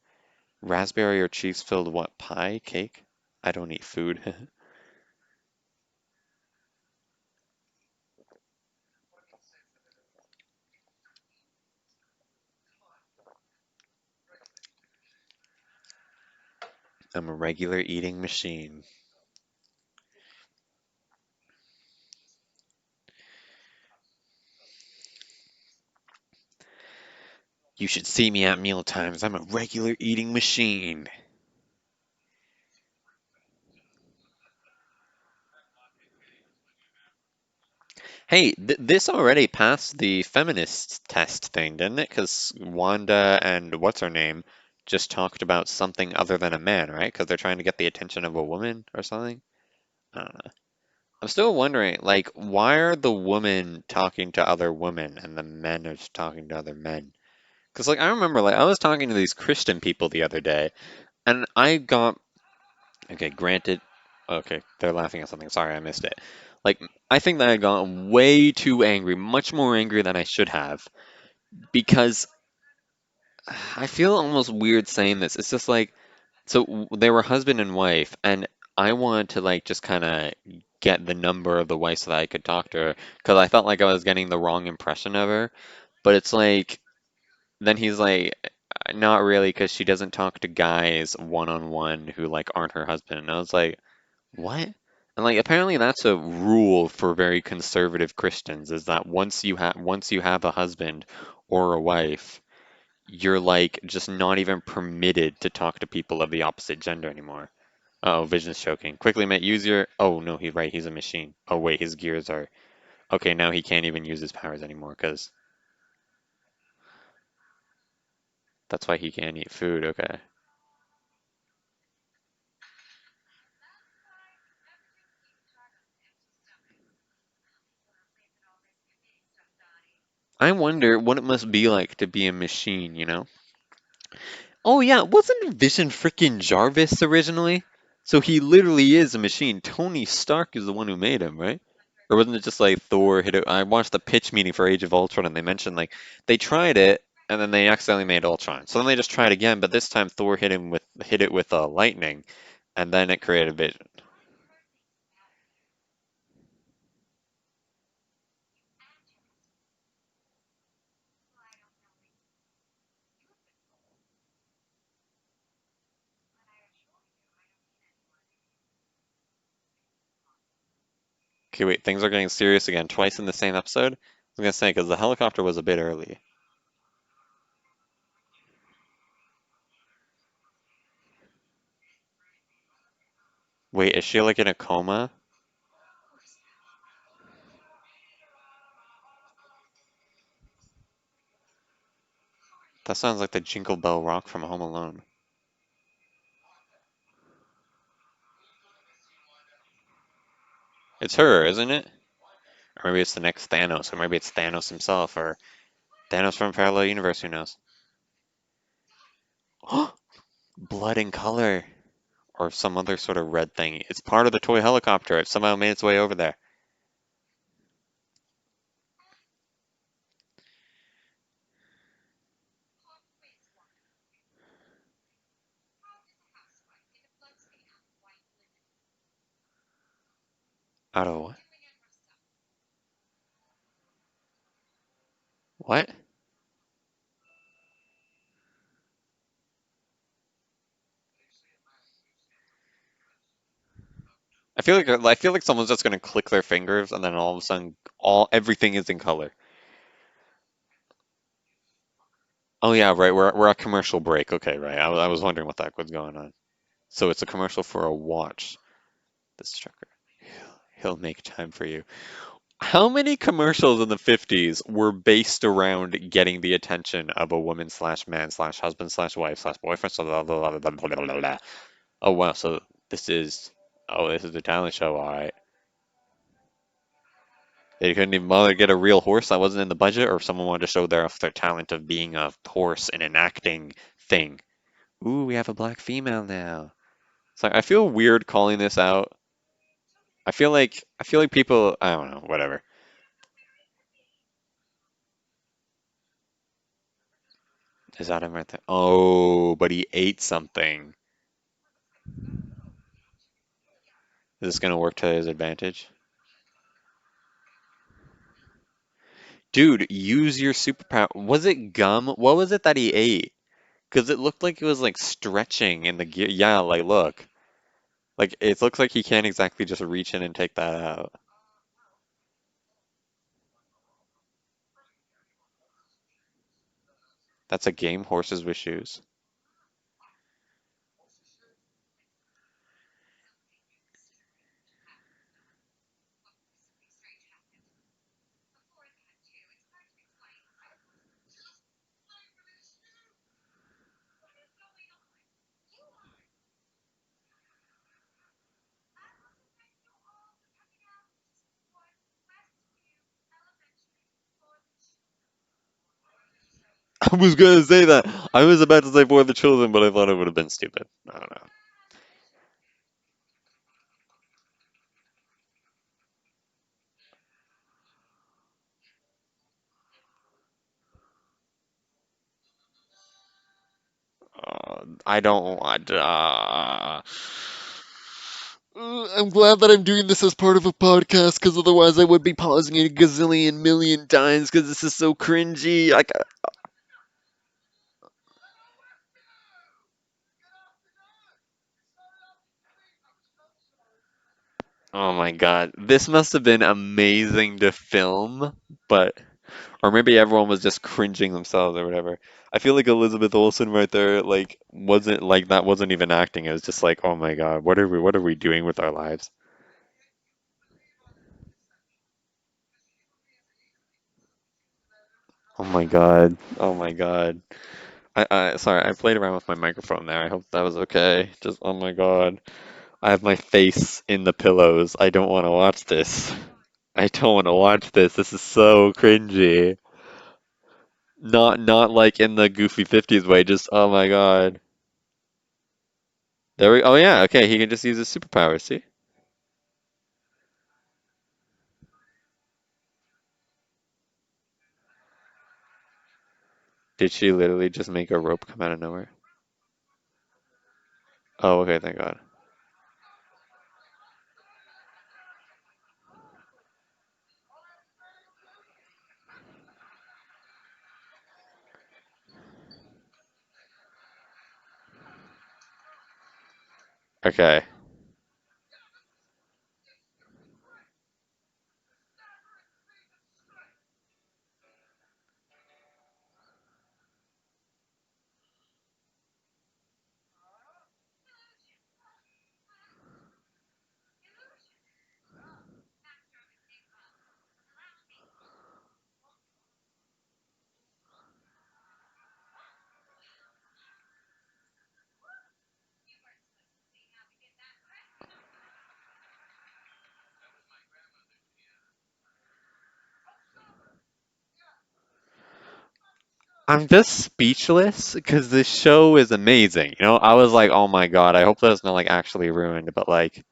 Raspberry or cheese filled what pie cake? I don't eat food. I'm a regular eating machine. You should see me at meal times. I'm a regular eating machine. Hey, this already passed the feminist test thing, didn't it? Because Wanda and what's her name just talked about something other than a man, right? Because they're trying to get the attention of a woman or something. I don't know. I'm still wondering, like, why are the women talking to other women and the men are just talking to other men? Because, like, I remember, like, I was talking to these Christian people the other day, and I got, okay, granted, okay, they're laughing at something. Sorry, I missed it. Like, I think that I got way too angry, much more angry than I should have, because I feel almost weird saying this. It's just like, so they were husband and wife, and I wanted to like just kind of get the number of the wife so that I could talk to her because I felt like I was getting the wrong impression of her. But it's like, then he's like, not really, because she doesn't talk to guys one on one who like aren't her husband. And I was like, what? And like apparently that's a rule for very conservative Christians is that once you have a husband or a wife, you're like just not even permitted to talk to people of the opposite gender anymore. Oh, vision's choking. Quickly, mate, use your. Oh no, he's right. He's a machine. Oh wait, his gears are. Okay, now he can't even use his powers anymore because that's why he can't eat food. Okay. I wonder what it must be like to be a machine, you know? Oh yeah, wasn't Vision freaking Jarvis originally? So he literally is a machine. Tony Stark is the one who made him, right? Or wasn't it just like Thor hit it? I watched the pitch meeting for Age of Ultron and they mentioned like they tried it and then they accidentally made Ultron. So then they just tried again, but this time Thor hit it with lightning and then it created Vision. Okay, wait, things are getting serious again twice in the same episode. I was gonna say because the helicopter was a bit early. Wait, is she like in a coma? That sounds like the Jingle Bell Rock from Home Alone. It's her, isn't it? Or maybe it's the next Thanos, or maybe it's Thanos himself, or Thanos from Parallel Universe, who knows? Blood and color, or some other sort of red thing. It's part of the toy helicopter. It somehow made its way over there. Out of what? What? I feel like someone's just gonna click their fingers and then all of a sudden all everything is in color. Oh yeah, right. We're at commercial break. Okay, right. I was wondering what the heck was going on. So it's a commercial for a watch. This trucker. He'll make time for you. How many commercials in the 50s were based around getting the attention of a woman slash man slash husband slash wife slash boyfriend? Blah, blah, blah, blah, blah, blah, blah. Oh wow, so this is this is the talent show, all right. They couldn't even bother to get a real horse that wasn't in the budget, or if someone wanted to show their talent of being a horse in an acting thing. Ooh, we have a black female now. So I feel weird calling this out. I feel like people I don't know, whatever. Is that him right there? Oh, but he ate something. Is this gonna work to his advantage? Dude, use your superpower. Was it gum? What was it that he ate? Because it looked like it was like stretching in the gear. Yeah, like look. Like it looks like he can't exactly just reach in and take that out. That's a game, horses with shoes. I was gonna say that. I was about to say for the children, but I thought it would have been stupid. I don't know. I don't want. I'm glad that I'm doing this as part of a podcast, because otherwise I would be pausing it a gazillion million times, because this is so cringy. Oh my god, this must have been amazing to film, but or maybe everyone was just cringing themselves or whatever. I feel like Elizabeth Olsen right there, like, wasn't like that wasn't even acting. It was just like, oh my god, what are we doing with our lives? Oh my god. Oh my god. I sorry, I played around with my microphone there. I hope that was okay. Just oh my god. I have my face in the pillows. I don't want to watch this. I don't want to watch this. This is so cringy. Not like in the Goofy 50s way, just oh my god. There we oh yeah, okay, he can just use his superpowers, see? Did she literally just make a rope come out of nowhere? Oh, okay, thank God. Okay. I'm just speechless because this show is amazing. I was like, oh my God, I hope that's not like actually ruined, but like,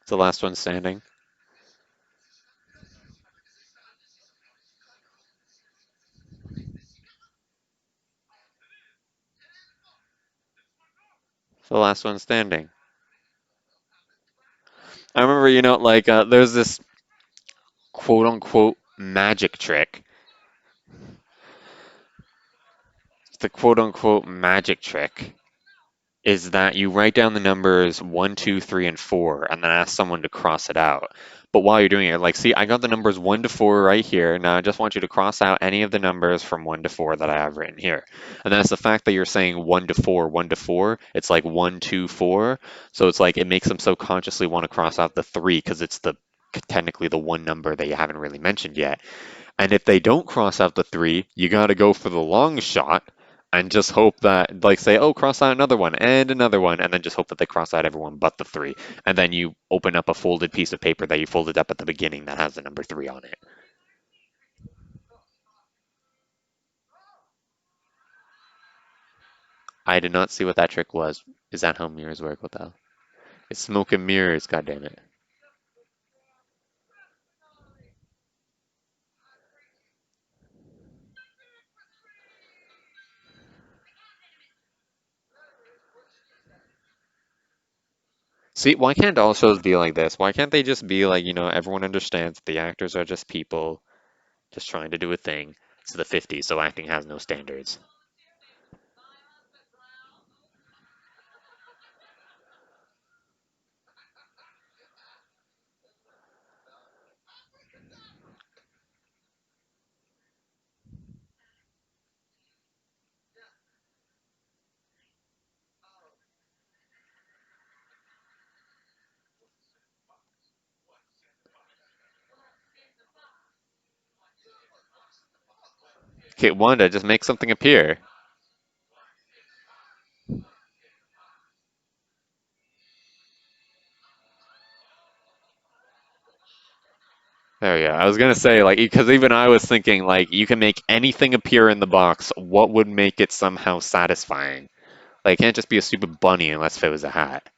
it's the last one standing. It's the last one standing. I remember, like, there's this quote unquote magic trick. The quote unquote magic trick is that you write down the numbers 1, 2, 3, and 4, and then ask someone to cross it out. But while you're doing it, like, see, I got the numbers 1 to 4 right here. Now I just want you to cross out any of the numbers from 1 to 4 that I have written here. And that's the fact that you're saying 1 to 4, 1 to 4. It's like 1, 2, 4. So it's like it makes them subconsciously want to cross out the 3 because it's the technically the one number that you haven't really mentioned yet. And if they don't cross out the 3, you got to go for the long shot and just hope that, like, say, oh, cross out another one, and then just hope that they cross out everyone but the 3. And then you open up a folded piece of paper that you folded up at the beginning that has the number 3 on it. I did not see what that trick was. Is that how mirrors work? What the hell? It's smoke and mirrors, God damn it. See, why can't all shows be like this? Why can't they just be like, everyone understands the actors are just people just trying to do a thing. It's the 50s, so acting has no standards. Okay, Wanda, just make something appear. There we go. I was gonna say, like, because even I was thinking, like, you can make anything appear in the box. What would make it somehow satisfying? Like, it can't just be a stupid bunny unless if it was a hat.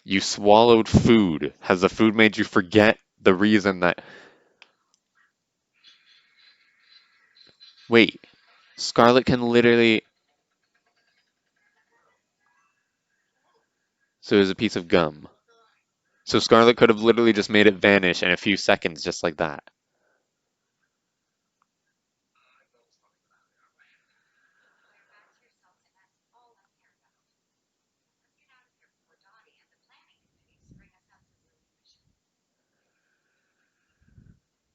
You swallowed food. Has the food made you forget the reason that? Wait, Scarlet can literally. So it was a piece of gum. So Scarlet could have literally just made it vanish in a few seconds, just like that.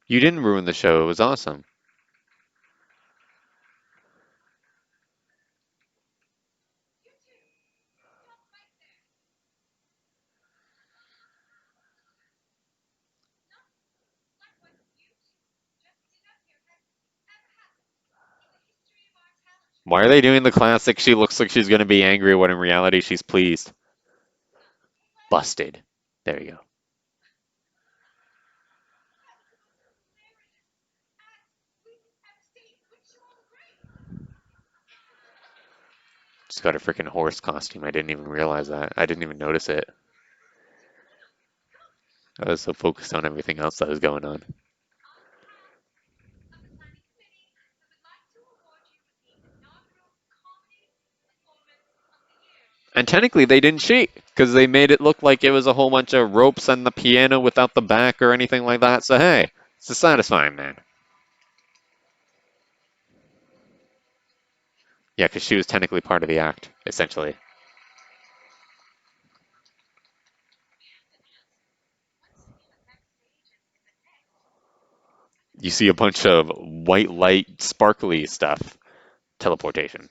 You didn't ruin the show. It was awesome. Why are they doing the classic? She looks like she's gonna be angry when in reality she's pleased. Busted. There you go. Just got a freaking horse costume. I didn't even realize that. I didn't even notice it. I was so focused on everything else that was going on. And technically, they didn't cheat because they made it look like it was a whole bunch of ropes and the piano without the back or anything like that. So hey, it's satisfying, man. Yeah, because she was technically part of the act, essentially. You see a bunch of white light, sparkly stuff. Teleportation.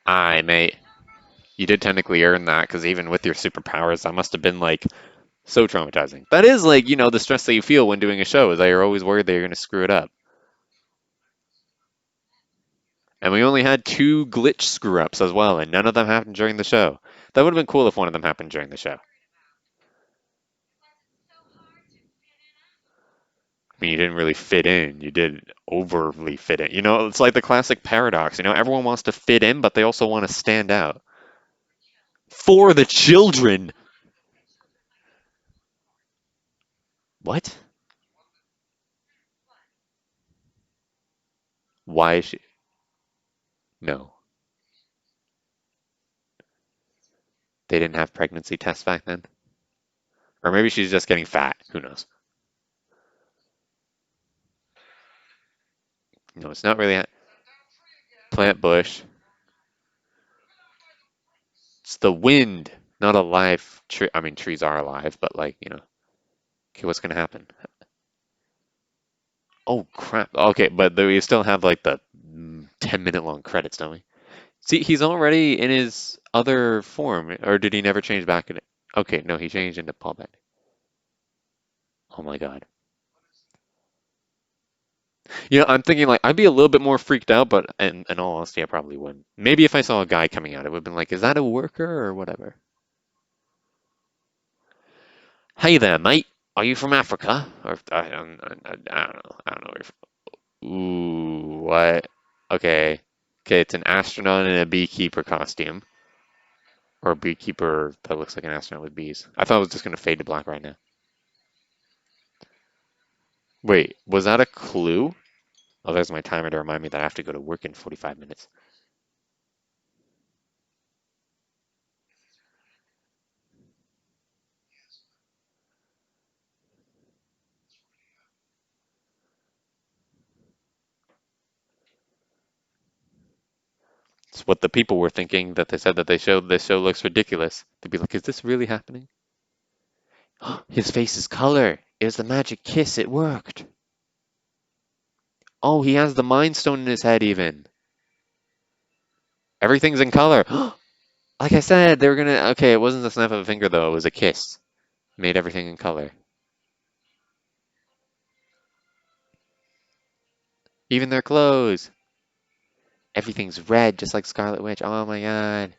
Aye, mate. You did technically earn that because even with your superpowers, that must have been like so traumatizing. That is like, the stress that you feel when doing a show is that you're always worried that you're going to screw it up. And we only had two glitch screw ups as well, and none of them happened during the show. That would have been cool if one of them happened during the show. I mean, you didn't really fit in. You did overly fit in. It's like the classic paradox. Everyone wants to fit in, but they also want to stand out. For the children! What? Why is she? No. They didn't have pregnancy tests back then? Or maybe she's just getting fat. Who knows? No, it's not really a plant bush. It's the wind, not a live tree. I mean, trees are alive, but okay, what's gonna happen? Oh crap. Okay, but we still have like the 10-minute long credits, don't we? See, he's already in his other form, or did he never change back in it? Okay, no, he changed into Paul Bettany. Oh my God. You know, I'm thinking like I'd be a little bit more freaked out, but in all honesty, I probably wouldn't. Maybe if I saw a guy coming out, it would have been like, is that a worker or whatever? Hey there, mate. Are you from Africa? Or I don't know. I don't know where you're from. Ooh, what? Okay. Okay, it's an astronaut in a beekeeper costume. Or a beekeeper that looks like an astronaut with bees. I thought it was just gonna fade to black right now. Wait, was that a clue? Oh, there's my timer to remind me that I have to go to work in 45 minutes. It's what the people were thinking that they said that they showed this show looks ridiculous. They'd be like, is this really happening? His face is color. It was the magic kiss. It worked. Oh, he has the Mind Stone in his head even. Everything's in color. Like I said, they were gonna. Okay, it wasn't the snap of a finger though. It was a kiss. Made everything in color. Even their clothes. Everything's red, just like Scarlet Witch. Oh my God.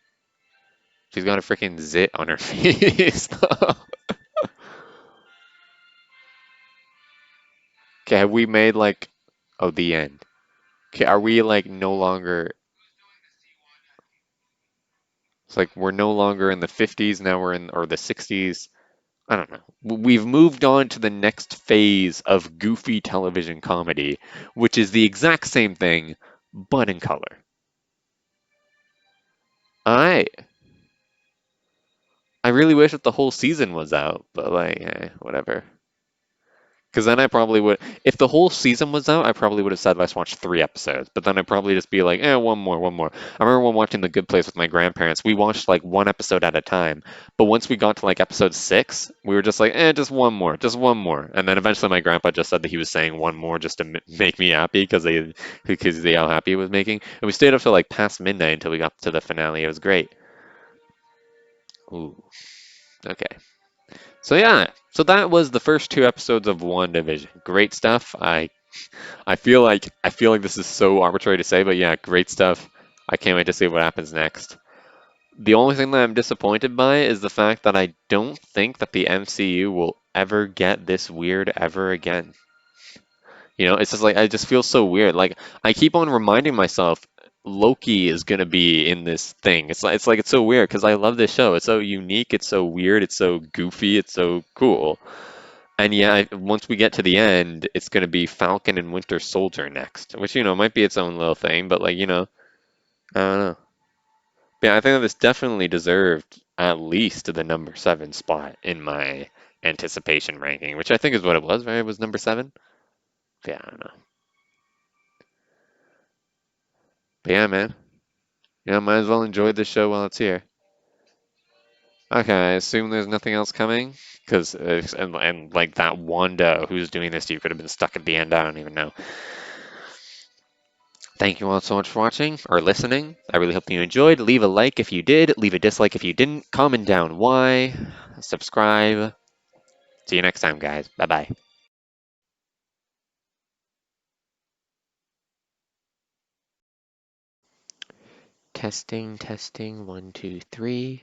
She's got a freaking zit on her face. Okay, have we made like, oh, the end. Okay, are we like no longer, it's like we're no longer in the 50s, now we're in, or the 60s. I don't know. We've moved on to the next phase of goofy television comedy, which is the exact same thing, but in color. I really wish that the whole season was out, but like, whatever. Because then I probably would, if the whole season was out, I probably would have said let's watch 3 episodes. But then I'd probably just be like, one more, one more. I remember when watching The Good Place with my grandparents, we watched like one episode at a time. But once we got to like episode 6, we were just like, just one more, just one more. And then eventually my grandpa just said that he was saying one more just to make me happy because they all happy with making. And we stayed up till like past midnight until we got to the finale. It was great. Ooh, okay. So yeah, so that was the first 2 episodes of WandaVision. Great stuff. I feel like this is so arbitrary to say, but yeah, great stuff. I can't wait to see what happens next. The only thing that I'm disappointed by is the fact that I don't think that the MCU will ever get this weird ever again. You know, it's just like I just feel so weird. Like I keep on reminding myself Loki is gonna be in this thing. It's so weird because I love this show. It's so unique, it's so weird, it's so goofy, it's so cool. And yeah, once we get to the end, it's going to be Falcon and Winter Soldier next, which, might be its own little thing, but like, I don't know. Yeah, I think that this definitely deserved at least the number 7 spot in my anticipation ranking, which I think is what it was, right? It was number 7? Yeah, I don't know. But yeah, man. Might as well enjoy the show while it's here. Okay, I assume there's nothing else coming? Because, and like that Wanda who's doing this to you could have been stuck at the end. I don't even know. Thank you all so much for watching or listening. I really hope you enjoyed. Leave a like if you did, leave a dislike if you didn't, comment down why, subscribe. See you next time, guys. Bye bye. Testing, testing, 1, 2, 3.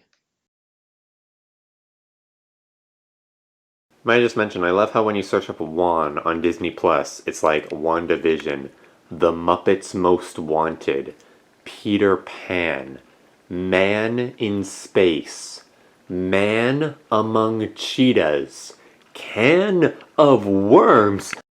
Might I just mention, I love how when you search up Wan on Disney Plus, it's like WandaVision, The Muppets Most Wanted, Peter Pan, Man in Space, Man Among Cheetahs, Can of Worms.